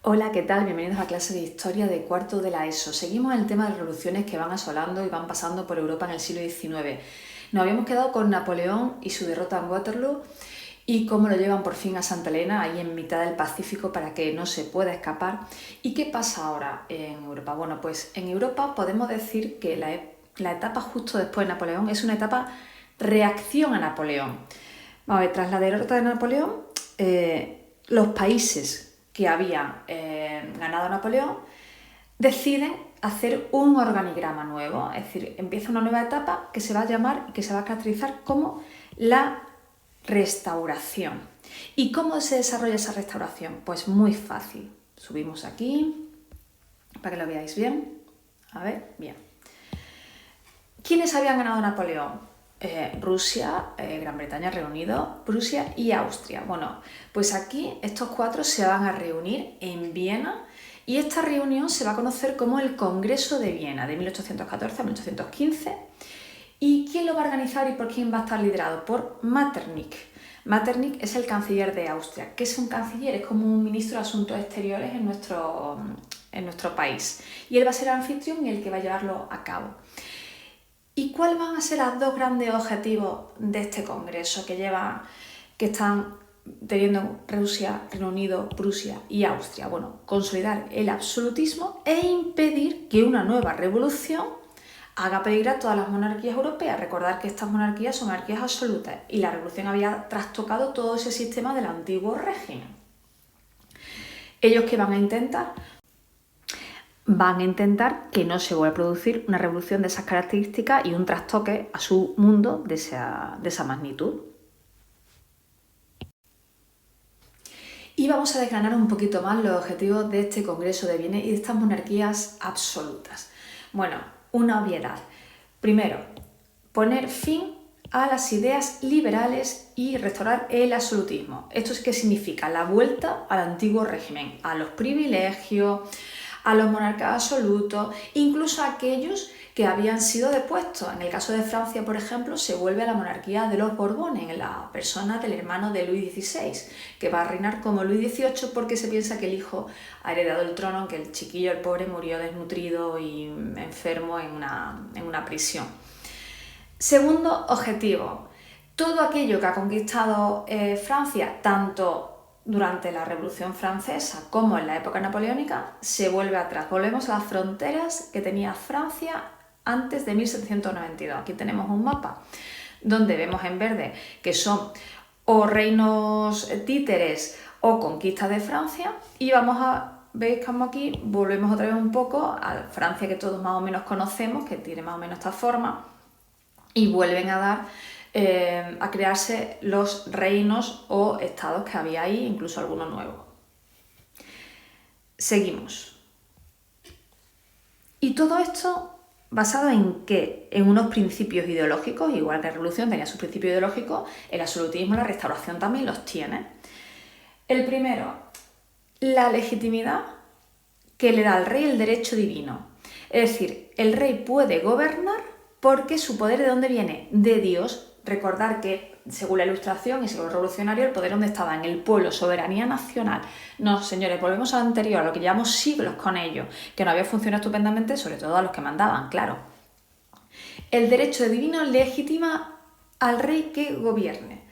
Hola, ¿qué tal? Bienvenidos a clase de Historia de cuarto de la ESO. Seguimos en el tema de las revoluciones que van asolando y van pasando por Europa en el siglo XIX. Nos habíamos quedado con Napoleón y su derrota en Waterloo y cómo lo llevan por fin a Santa Elena, ahí en mitad del Pacífico, para que no se pueda escapar. ¿Y qué pasa ahora en Europa? Bueno, pues en Europa podemos decir que la etapa justo después de Napoleón es una etapa reacción a Napoleón. Vamos a ver, tras la derrota de Napoleón, los países que habían ganado Napoleón deciden hacer un organigrama nuevo, es decir, empieza una nueva etapa que se va a llamar y que se va a caracterizar como la restauración. ¿Y cómo se desarrolla esa restauración? Pues muy fácil. Subimos aquí para que lo veáis bien. A ver, bien. ¿Quiénes habían ganado Napoleón? Rusia, Gran Bretaña, Reino Unido, Prusia y Austria. Bueno, pues aquí estos cuatro se van a reunir en Viena y esta reunión se va a conocer como el Congreso de Viena de 1814 a 1815. ¿Y quién lo va a organizar y por quién va a estar liderado? Por Metternich. Metternich es el canciller de Austria. ¿Qué es un canciller? Es como un ministro de Asuntos Exteriores en nuestro país. Y él va a ser el anfitrión y el que va a llevarlo a cabo. ¿Y cuáles van a ser los dos grandes objetivos de este congreso que están teniendo Rusia, Reino Unido, Prusia y Austria? Bueno, consolidar el absolutismo e impedir que una nueva revolución haga peligrar a todas las monarquías europeas. Recordar que estas monarquías son monarquías absolutas y la revolución había trastocado todo ese sistema del antiguo régimen. ¿Ellos qué van a intentar? Van a intentar que no se vuelva a producir una revolución de esas características y un trastoque a su mundo de esa magnitud. Y vamos a desgranar un poquito más los objetivos de este Congreso de Viena y de estas monarquías absolutas. Bueno, una obviedad. Primero, poner fin a las ideas liberales y restaurar el absolutismo. ¿Esto es qué significa? La vuelta al antiguo régimen, a los privilegios, a los monarcas absolutos, incluso a aquellos que habían sido depuestos. En el caso de Francia, por ejemplo, se vuelve a la monarquía de los Borbones, en la persona del hermano de Luis XVI, que va a reinar como Luis XVIII porque se piensa que el hijo ha heredado el trono, aunque el chiquillo, el pobre, murió desnutrido y enfermo en una prisión. Segundo objetivo, todo aquello que ha conquistado Francia, tanto durante la Revolución Francesa como en la época napoleónica, se vuelve atrás. Volvemos a las fronteras que tenía Francia antes de 1792. Aquí tenemos un mapa donde vemos en verde que son o reinos títeres o conquistas de Francia y veis como aquí volvemos otra vez un poco a Francia que todos más o menos conocemos, que tiene más o menos esta forma, y vuelven a crearse los reinos o estados que había ahí, incluso algunos nuevos. Seguimos. Y todo esto basado en ¿qué? En unos principios ideológicos, igual que la revolución tenía sus principios ideológicos, el absolutismo, la restauración también los tiene. El primero, la legitimidad que le da al rey el derecho divino. Es decir, el rey puede gobernar porque su poder ¿de dónde viene? De Dios. Recordar que, según la Ilustración y según el revolucionario, el poder ¿dónde estaba? En el pueblo, soberanía nacional. No, señores, volvemos a lo anterior, a lo que llevamos siglos con ellos, que no había funcionado estupendamente, sobre todo a los que mandaban, claro. El derecho divino legitima al rey que gobierne.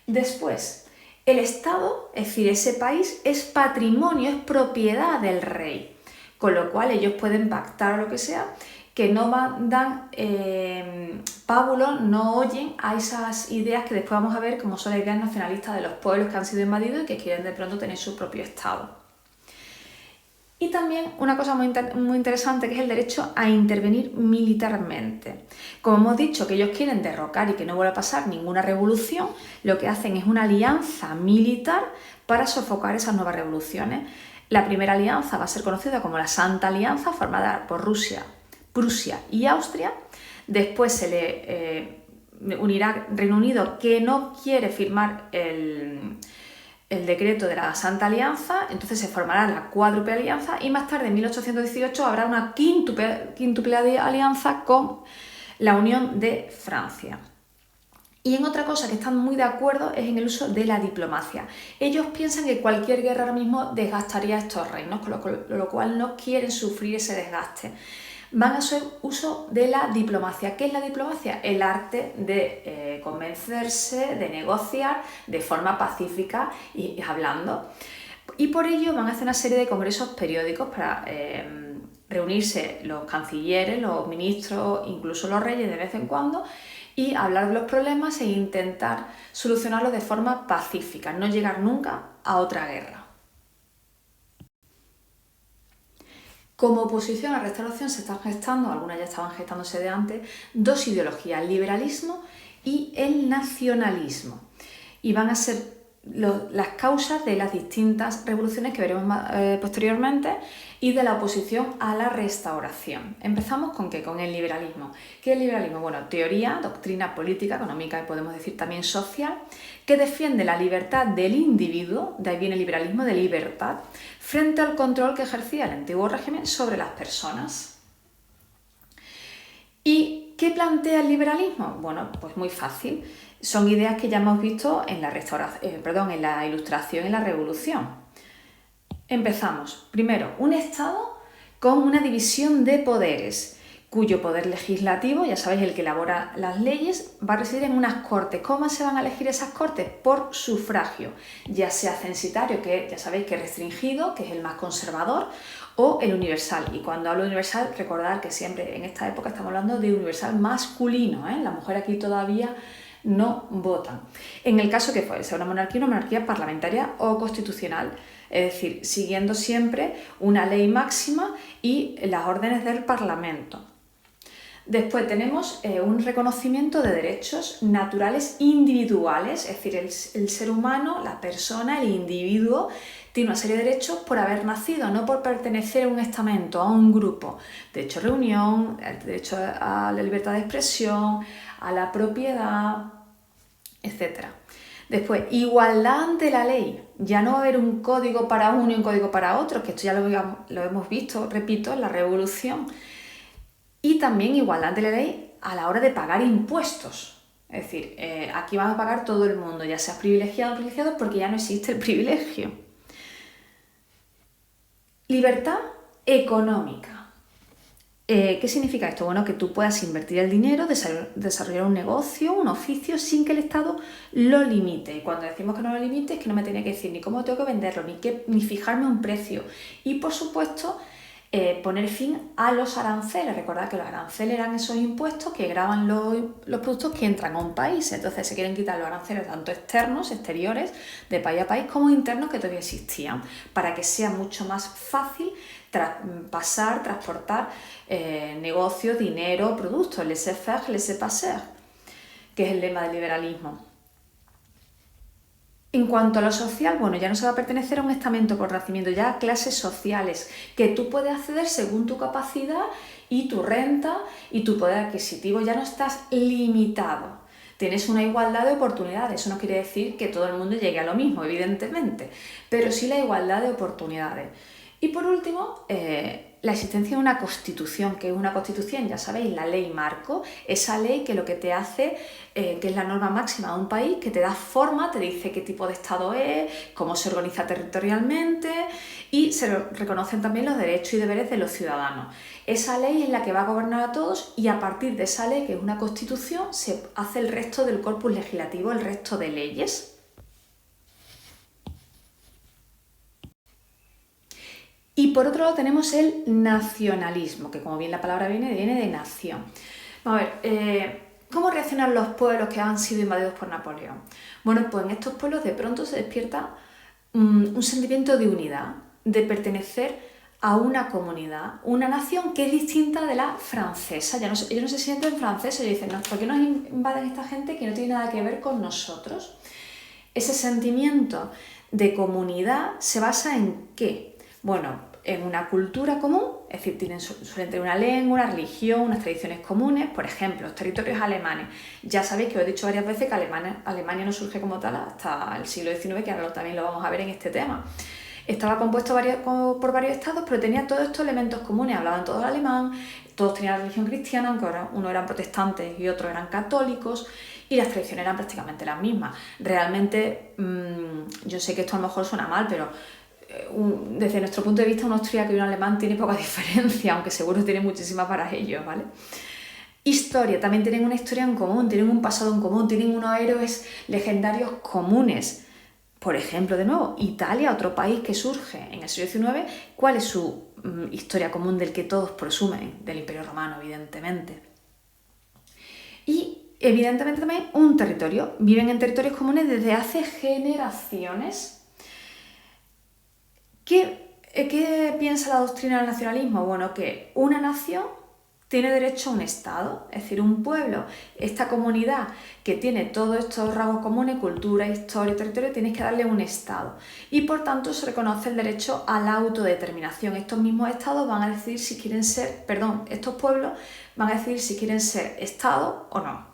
Después, el Estado, es decir, ese país, es patrimonio, es propiedad del rey, con lo cual ellos pueden pactar o lo que sea, que no dan pábulos, no oyen a esas ideas que después vamos a ver como son las ideas nacionalistas de los pueblos que han sido invadidos y que quieren de pronto tener su propio Estado. Y también una cosa muy interesante que es el derecho a intervenir militarmente. Como hemos dicho que ellos quieren derrocar y que no vuelva a pasar ninguna revolución, lo que hacen es una alianza militar para sofocar esas nuevas revoluciones. La primera alianza va a ser conocida como la Santa Alianza, formada por Rusia, Prusia y Austria. Después se le unirá Reino Unido, que no quiere firmar el decreto de la Santa Alianza, entonces se formará la Cuádruple Alianza y más tarde, en 1818, habrá una quíntuple alianza con la Unión de Francia. Y en otra cosa que están muy de acuerdo es en el uso de la diplomacia. Ellos piensan que cualquier guerra ahora mismo desgastaría estos reinos, con lo cual no quieren sufrir ese desgaste. Van a hacer uso de la diplomacia. ¿Qué es la diplomacia? El arte de convencerse, de negociar de forma pacífica y hablando. Y por ello van a hacer una serie de congresos periódicos para reunirse los cancilleres, los ministros, incluso los reyes de vez en cuando, y hablar de los problemas e intentar solucionarlos de forma pacífica, no llegar nunca a otra guerra. Como oposición a la Restauración se están gestando, algunas ya estaban gestándose de antes, dos ideologías, el liberalismo y el nacionalismo. Y van a ser las causas de las distintas revoluciones que veremos posteriormente y de la oposición a la Restauración. Empezamos ¿con qué? Con el liberalismo. ¿Qué es el liberalismo? Bueno, teoría, doctrina política, económica y podemos decir también social, que defiende la libertad del individuo, de ahí viene el liberalismo de libertad, frente al control que ejercía el antiguo régimen sobre las personas. ¿Y qué plantea el liberalismo? Bueno, pues muy fácil. Son ideas que ya hemos visto en la Ilustración y la Revolución. Empezamos. Primero, un Estado con una división de poderes, cuyo poder legislativo, ya sabéis, el que elabora las leyes, va a residir en unas cortes. ¿Cómo se van a elegir esas cortes? Por sufragio, ya sea censitario, que ya sabéis que es restringido, que es el más conservador, o el universal. Y cuando hablo de universal, recordad que siempre en esta época estamos hablando de universal masculino, ¿eh? La mujer aquí todavía no votan. En el caso que fuese una monarquía parlamentaria o constitucional, es decir, siguiendo siempre una ley máxima y las órdenes del Parlamento. Después tenemos un reconocimiento de derechos naturales individuales, es decir, el ser humano, la persona, el individuo, tiene una serie de derechos por haber nacido, no por pertenecer a un estamento, a un grupo. Derecho a reunión, el derecho a la libertad de expresión, a la propiedad, etc. Después, igualdad ante la ley. Ya no va a haber un código para uno y un código para otro, que esto ya lo hemos visto, repito, en la Revolución. Y también igualdad ante la ley a la hora de pagar impuestos. Es decir, aquí van a pagar todo el mundo, ya seas privilegiado o privilegiado, porque ya no existe el privilegio. Libertad económica. ¿Qué significa esto? Bueno, que tú puedas invertir el dinero, desarrollar un negocio, un oficio, sin que el Estado lo limite. Y cuando decimos que no lo limite, es que no me tiene que decir ni cómo tengo que venderlo, ni fijarme un precio. Y, por supuesto, poner fin a los aranceles. Recordad que los aranceles eran esos impuestos que gravan los productos que entran a un país. Entonces se quieren quitar los aranceles tanto externos, exteriores, de país a país, como internos que todavía existían, para que sea mucho más fácil transportar negocios, dinero, productos, laissez-faire, laissez-passer, que es el lema del liberalismo. En cuanto a lo social, bueno, ya no se va a pertenecer a un estamento por nacimiento, ya a clases sociales, que tú puedes acceder según tu capacidad y tu renta y tu poder adquisitivo, ya no estás limitado. Tienes una igualdad de oportunidades, eso no quiere decir que todo el mundo llegue a lo mismo, evidentemente, pero sí la igualdad de oportunidades. Y por último, la existencia de una constitución, que es una constitución, ya sabéis, la ley marco, esa ley que lo que te hace, que es la norma máxima de un país, que te da forma, te dice qué tipo de estado es, cómo se organiza territorialmente y se reconocen también los derechos y deberes de los ciudadanos. Esa ley es la que va a gobernar a todos y a partir de esa ley, que es una constitución, se hace el resto del corpus legislativo, el resto de leyes. Y por otro lado tenemos el nacionalismo, que como bien la palabra viene de nación. Vamos a ver, ¿cómo reaccionan los pueblos que han sido invadidos por Napoleón? Bueno, pues en estos pueblos de pronto se despierta un sentimiento de unidad, de pertenecer a una comunidad, una nación que es distinta de la francesa. Ellos no se sienten franceses, ellos dicen, no, ¿por qué nos invaden esta gente que no tiene nada que ver con nosotros? Ese sentimiento de comunidad se basa en ¿qué? Bueno, en una cultura común, es decir, suelen tener una lengua, una religión, unas tradiciones comunes. Por ejemplo, los territorios alemanes. Ya sabéis que os he dicho varias veces que Alemania no surge como tal hasta el siglo XIX, que ahora también lo vamos a ver en este tema. Estaba compuesto por varios estados, pero tenía todos estos elementos comunes. Hablaban todos alemán, todos tenían la religión cristiana, aunque ahora unos eran protestantes y otros eran católicos. y las tradiciones eran prácticamente las mismas. Realmente, yo sé que esto a lo mejor suena mal, pero desde nuestro punto de vista un austríaco y un alemán tiene poca diferencia, aunque seguro tiene muchísima para ellos, ¿vale? Historia, también tienen una historia en común, tienen un pasado en común, tienen unos héroes legendarios comunes. Por ejemplo, de nuevo, Italia, otro país que surge en el siglo XIX, ¿cuál es su historia común del que todos presumen? Del Imperio Romano, evidentemente. Y evidentemente también un territorio. Viven en territorios comunes desde hace generaciones. ¿Qué piensa la doctrina del nacionalismo? Bueno, que una nación tiene derecho a un Estado, es decir, un pueblo, esta comunidad que tiene todos estos rasgos comunes, cultura, historia, territorio, tienes que darle un Estado. Y por tanto se reconoce el derecho a la autodeterminación. Estos mismos estados van a decidir si quieren ser, estos pueblos van a decidir si quieren ser Estado o no.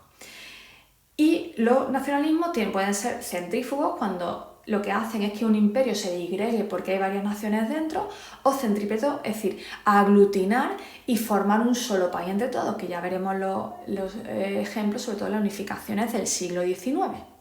Y los nacionalismos pueden ser centrífugos cuando lo que hacen es que un imperio se disgregue porque hay varias naciones dentro, o centrípetos, es decir, aglutinar y formar un solo país entre todos, que ya veremos los ejemplos, sobre todo en las unificaciones del siglo XIX.